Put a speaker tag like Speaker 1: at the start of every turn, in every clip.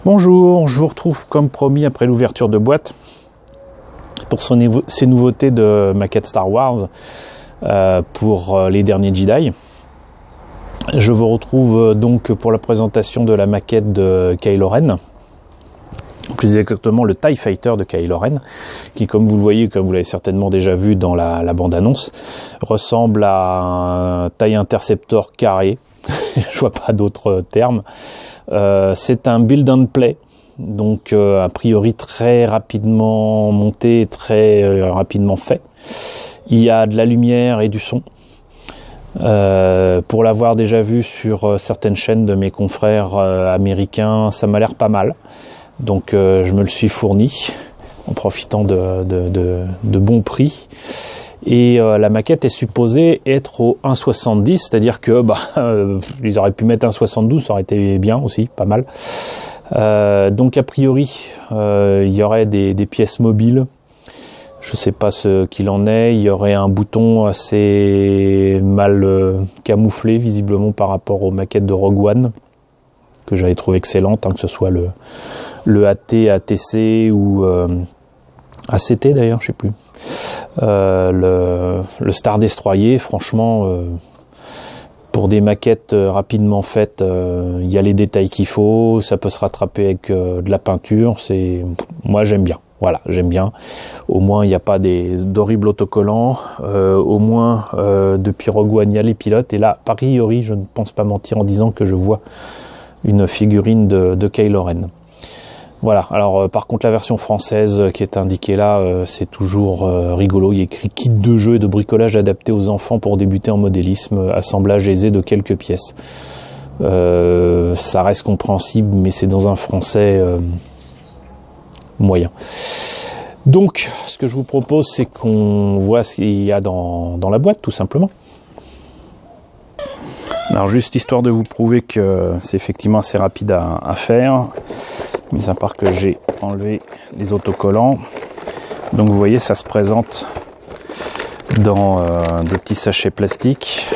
Speaker 1: Bonjour, je vous retrouve comme promis après l'ouverture de boîte pour ces nouveautés de maquettes Star Wars pour les derniers Jedi. Je vous retrouve donc pour la présentation de la maquette de Kylo Ren, plus exactement le TIE Fighter de Kylo Ren, qui, comme vous le voyez, comme vous l'avez certainement déjà vu dans la bande-annonce, ressemble à un TIE Interceptor carré. Je vois pas d'autres termes. C'est un build and play, donc a priori très rapidement monté, très rapidement fait. Il y a de la lumière et du son. Pour l'avoir déjà vu sur certaines chaînes de mes confrères américains, ça m'a l'air pas mal. Donc je me le suis fourni en profitant de bons prix. Et la maquette est supposée être au 1,70, c'est-à-dire que ils auraient pu mettre 1,72, ça aurait été bien aussi, pas mal. Donc a priori, il y aurait des pièces mobiles. Je sais pas ce qu'il en est. Il y aurait un bouton assez mal camouflé, visiblement par rapport aux maquettes de Rogue One, que j'avais trouvé excellente, que ce soit le AT, ATC ou ACT d'ailleurs, je sais plus. Le Star Destroyer, franchement, pour des maquettes rapidement faites, il y a les détails qu'il faut, ça peut se rattraper avec de la peinture. Moi j'aime bien. Voilà, j'aime bien. Au moins il n'y a pas d'horribles autocollants. Au moins depuis Rogue One, il y a les pilotes. Et là, a priori, je ne pense pas mentir en disant que je vois une figurine de Kylo Ren. Voilà, alors par contre la version française qui est indiquée là, c'est toujours rigolo. Il y a écrit kit de jeu et de bricolage adapté aux enfants pour débuter en modélisme, assemblage aisé de quelques pièces. Ça reste compréhensible, mais c'est dans un français moyen. Donc, ce que je vous propose, c'est qu'on voit ce qu'il y a dans la boîte, tout simplement. Alors juste histoire de vous prouver que c'est effectivement assez rapide à faire, mis à part que j'ai enlevé les autocollants. Donc vous voyez, ça se présente dans des petits sachets plastiques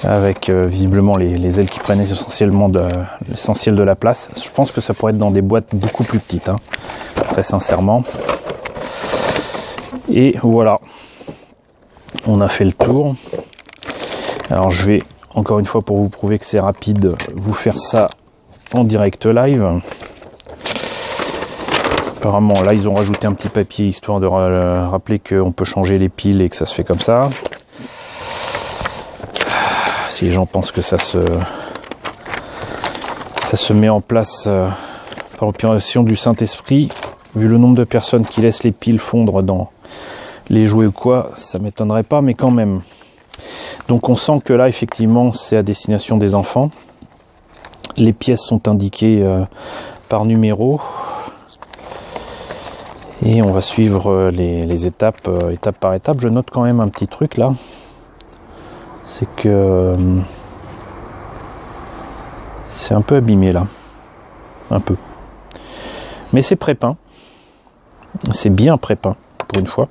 Speaker 1: avec visiblement les ailes qui prennent l'essentiel de la place. Je pense que ça pourrait être dans des boîtes beaucoup plus petites, très sincèrement. Et voilà, on a fait le tour. Alors je vais, encore une fois, pour vous prouver que c'est rapide, vous faire ça en direct live. Apparemment, là, ils ont rajouté un petit papier, histoire de rappeler qu'on peut changer les piles et que ça se fait comme ça. Si les gens pensent que ça se met en place par opération du Saint-Esprit, vu le nombre de personnes qui laissent les piles fondre dans les jouets ou quoi, ça m'étonnerait pas, mais quand même. Donc on sent que là, effectivement, c'est à destination des enfants. Les pièces sont indiquées par numéro. Et on va suivre les étapes, étape par étape. Je note quand même un petit truc là. C'est que c'est un peu abîmé là. Un peu. Mais c'est pré-peint. C'est bien pré-peint, pour une fois.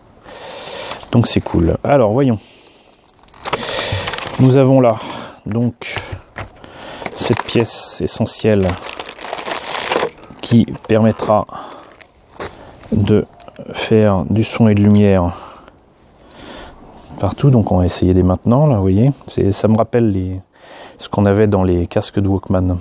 Speaker 1: Donc c'est cool. Alors, voyons. Nous avons là, donc, cette pièce essentielle qui permettra de faire du son et de lumière partout. Donc on va essayer dès maintenant, là, vous voyez. Ça me rappelle ce qu'on avait dans les casques de Walkman.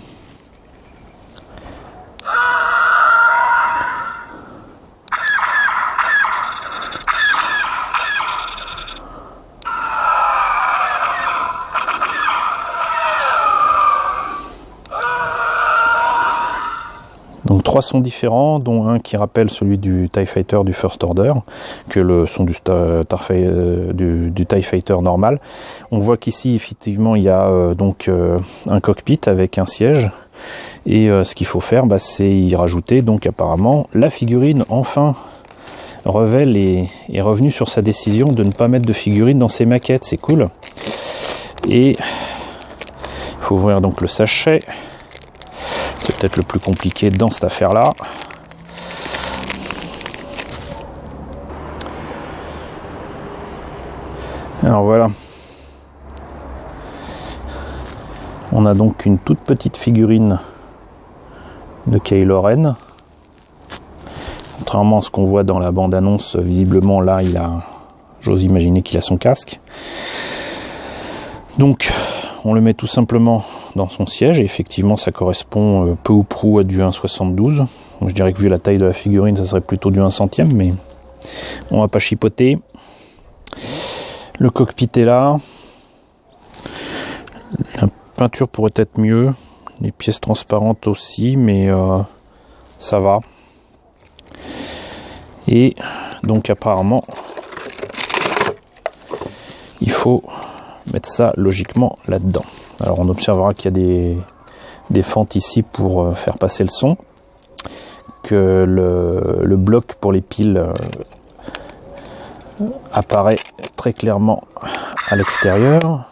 Speaker 1: Donc 3 sons différents, dont un qui rappelle celui du TIE Fighter du First Order, que le son du TIE Fighter normal. On voit qu'ici, effectivement, il y a donc un cockpit avec un siège. Et ce qu'il faut faire, c'est y rajouter, donc apparemment, la figurine. Enfin, Revell est revenu sur sa décision de ne pas mettre de figurine dans ses maquettes. C'est cool. Et il faut ouvrir donc le sachet. C'est peut-être le plus compliqué dans cette affaire-là. Alors voilà. On a donc une toute petite figurine de Kylo Ren. Contrairement à ce qu'on voit dans la bande-annonce, visiblement là, j'ose imaginer qu'il a son casque. Donc, on le met tout simplement dans son siège, et effectivement, ça correspond peu ou prou à du 1,72. Je dirais que vu la taille de la figurine, ça serait plutôt du 1 centième, mais on va pas chipoter. Le cockpit est là. La peinture pourrait être mieux. Les pièces transparentes aussi, mais ça va. Et donc apparemment, il faut mettre ça logiquement là-dedans. Alors on observera qu'il y a des fentes ici pour faire passer le son. Que le bloc pour les piles apparaît très clairement à l'extérieur.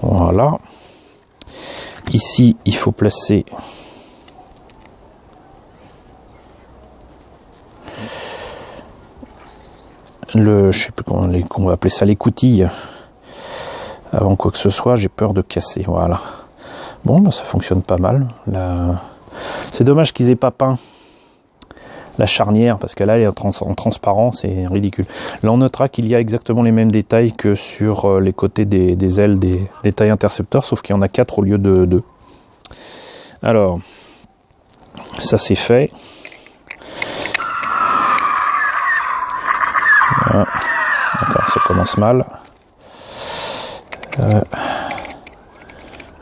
Speaker 1: Voilà. Ici, il faut placer je sais plus comment on va appeler ça, l'écoutille. Avant quoi que ce soit, j'ai peur de casser. Voilà. Bon, ben, ça fonctionne pas mal. C'est dommage qu'ils aient pas peint la charnière, parce que là, elle est en transparent, c'est ridicule. Là, on notera qu'il y a exactement les mêmes détails que sur les côtés des ailes des tailles intercepteurs, sauf qu'il y en a 4 au lieu de 2. Alors, ça c'est fait. Voilà. D'accord, ça commence mal.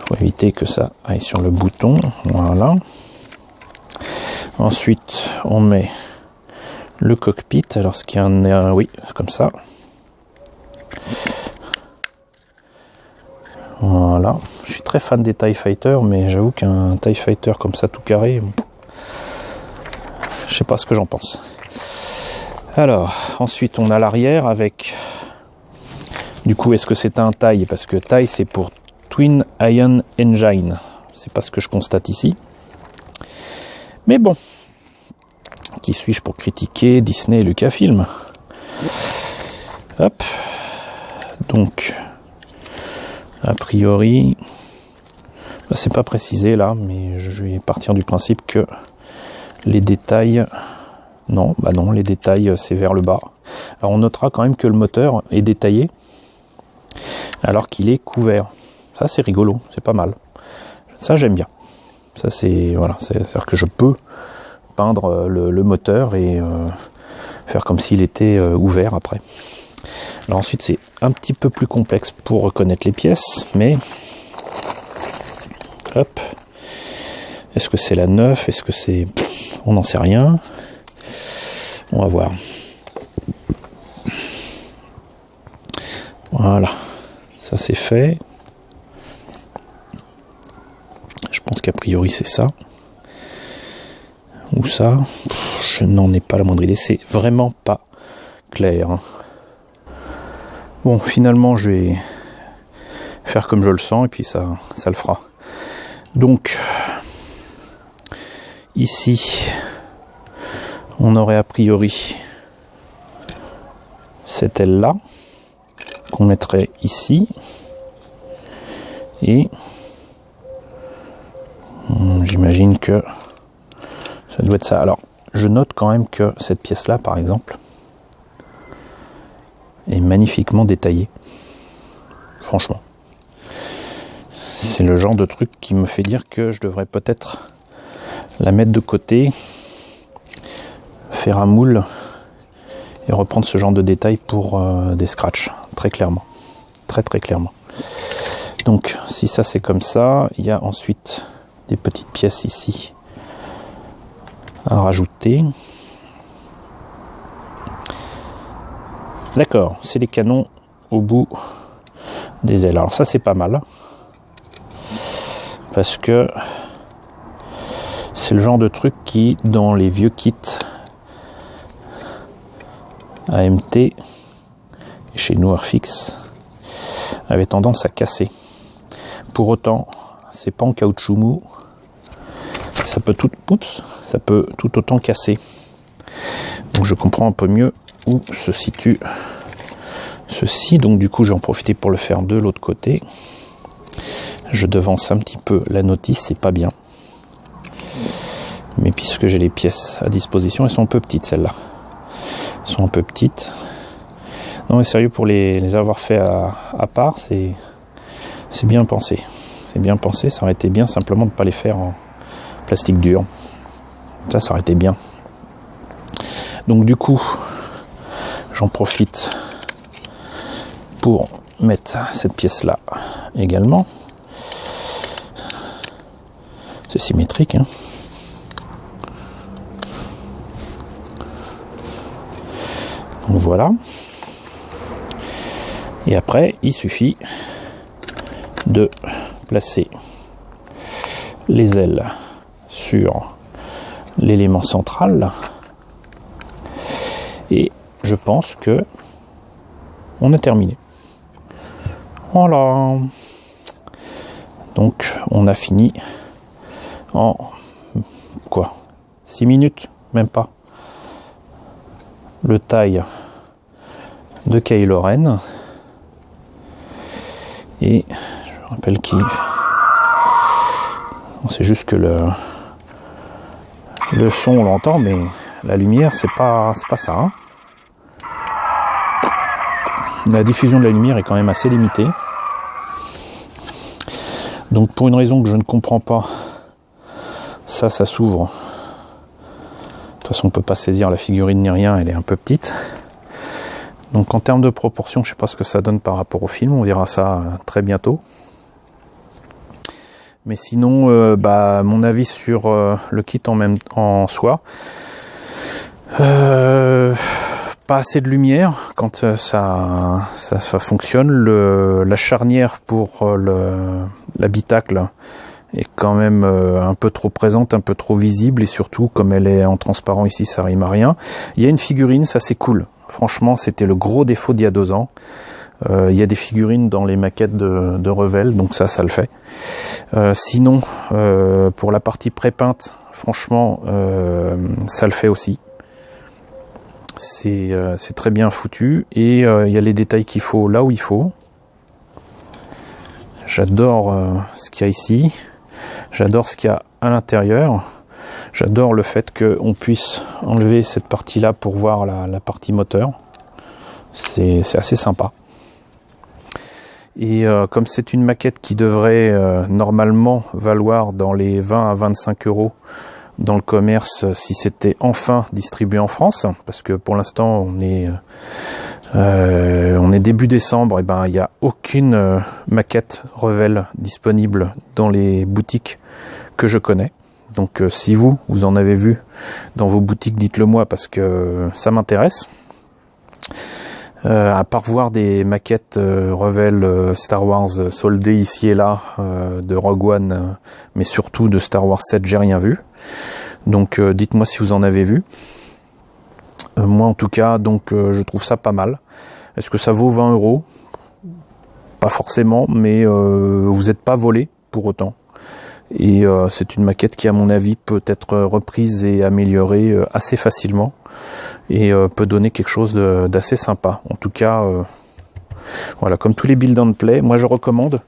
Speaker 1: Faut éviter que ça aille sur le bouton. Voilà. Ensuite, on met le cockpit. Alors, ce qui en est oui, comme ça. Voilà. Je suis très fan des TIE Fighter, mais j'avoue qu'un TIE Fighter comme ça, tout carré, je sais pas ce que j'en pense. Alors, ensuite, on a l'arrière avec... Du coup, est-ce que c'est un TIE? Parce que TIE, c'est pour Twin Ion Engine. C'est pas ce que je constate ici. Mais bon, qui suis-je pour critiquer Disney et Lucasfilm? Hop. Donc, a priori, c'est pas précisé là, mais je vais partir du principe que les détails... Non, bah non, les détails c'est vers le bas. Alors on notera quand même que le moteur est détaillé, alors qu'il est couvert. Ça c'est rigolo, c'est pas mal. Ça j'aime bien. Ça c'est voilà, c'est-à-dire que je peux peindre le moteur et faire comme s'il était ouvert après. Alors ensuite c'est un petit peu plus complexe pour reconnaître les pièces, mais hop. Est-ce que c'est la 9? Est-ce que c'est... On n'en sait rien. On va voir. Voilà. Ça c'est fait. Je pense qu'a priori c'est ça. Ou ça. Je n'en ai pas la moindre idée. C'est vraiment pas clair. Bon, finalement je vais faire comme je le sens et puis ça le fera. Donc ici on aurait a priori cette aile là qu'on mettrait ici et j'imagine que ça doit être ça. Alors je note quand même que cette pièce là par exemple est magnifiquement détaillée, franchement c'est le genre de truc qui me fait dire que je devrais peut-être la mettre de côté, faire un moule et reprendre ce genre de détails pour des scratchs, très clairement, très clairement. Donc si ça c'est comme ça, il y a ensuite des petites pièces ici à rajouter. D'accord, c'est les canons au bout des ailes. Alors ça c'est pas mal parce que c'est le genre de truc qui dans les vieux kits AMT et chez nous Airfix avait tendance à casser. Pour autant, c'est pas en caoutchouc mou, ça peut tout autant casser. Donc je comprends un peu mieux où se situe ceci. Donc du coup, je vais en profiter pour le faire de l'autre côté. Je devance un petit peu la notice, c'est pas bien. Mais puisque j'ai les pièces à disposition, elles sont un peu petites celles-là. Elles sont un peu petites. Non mais sérieux, pour les avoir fait à part, c'est bien pensé. C'est bien pensé, ça aurait été bien simplement de ne pas les faire en plastique dur. Ça aurait été bien. Donc du coup, j'en profite pour mettre cette pièce-là également. C'est symétrique, hein. Donc voilà. Et après, il suffit de placer les ailes sur l'élément central. Et je pense que on a terminé. Voilà. Donc, on a fini en 6 minutes, même pas. Le taille de Kylo Ren. Et je rappelle qu'il... C'est juste que le son on l'entend, mais la lumière c'est pas ça. Hein. La diffusion de la lumière est quand même assez limitée. Donc pour une raison que je ne comprends pas, ça s'ouvre. De toute façon on peut pas saisir la figurine ni rien, elle est un peu petite. Donc en termes de proportion, je sais pas ce que ça donne par rapport au film, on verra ça très bientôt. Mais sinon, mon avis sur le kit en soi, pas assez de lumière quand ça fonctionne. La charnière pour l'habitacle est quand même un peu trop présente, un peu trop visible, et surtout comme elle est en transparent ici, ça rime à rien. Il y a une figurine, ça c'est cool. Franchement, c'était le gros défaut d'il y a 2 ans. Il y a des figurines dans les maquettes de Revell, donc ça le fait. Sinon, pour la partie pré-peinte, franchement, ça le fait aussi. C'est très bien foutu, et il y a les détails qu'il faut là où il faut. J'adore ce qu'il y a ici. J'adore ce qu'il y a à l'intérieur. J'adore le fait qu'on puisse enlever cette partie-là pour voir la partie moteur. C'est assez sympa. Et comme c'est une maquette qui devrait normalement valoir dans les 20 à 25 € dans le commerce si c'était enfin distribué en France, parce que pour l'instant on est début décembre, et il n'y a aucune maquette Revell disponible dans les boutiques que je connais. Donc si vous en avez vu dans vos boutiques, dites-le moi parce que ça m'intéresse. À part voir des maquettes Revell Star Wars soldées ici et là de Rogue One, mais surtout de Star Wars 7, j'ai rien vu. Donc dites-moi si vous en avez vu. Moi en tout cas, donc je trouve ça pas mal. Est-ce que ça vaut 20 €? Pas forcément, mais vous n'êtes pas volé pour autant. Et c'est une maquette qui à mon avis peut être reprise et améliorée assez facilement, et peut donner quelque chose d'assez sympa. En tout cas, voilà, comme tous les build and play, moi je recommande,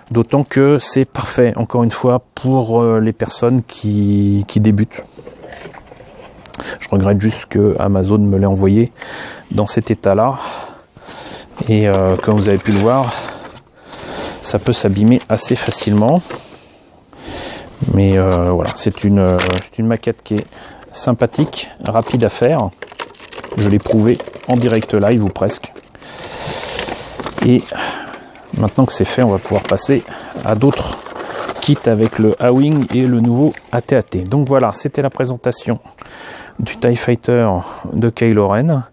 Speaker 1: d'autant que c'est parfait, encore une fois, pour les personnes qui débutent. Je regrette juste que Amazon me l'ait envoyé dans cet état-là, et comme vous avez pu le voir, ça peut s'abîmer assez facilement. Mais voilà, c'est une maquette qui est sympathique, rapide à faire. Je l'ai prouvé en direct live ou presque. Et maintenant que c'est fait, on va pouvoir passer à d'autres kits avec le A-Wing et le nouveau AT-AT. Donc voilà, c'était la présentation du TIE Fighter de Kylo Ren.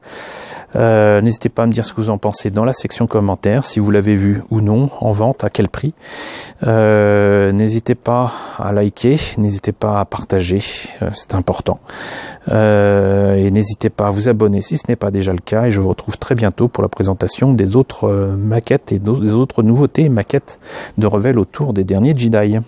Speaker 1: N'hésitez pas à me dire ce que vous en pensez dans la section commentaires, si vous l'avez vu ou non, en vente, à quel prix. N'hésitez pas à liker, n'hésitez pas à partager, c'est important. Et n'hésitez pas à vous abonner si ce n'est pas déjà le cas, et je vous retrouve très bientôt pour la présentation des autres maquettes et des autres nouveautés maquettes de Revell autour des derniers Jedi.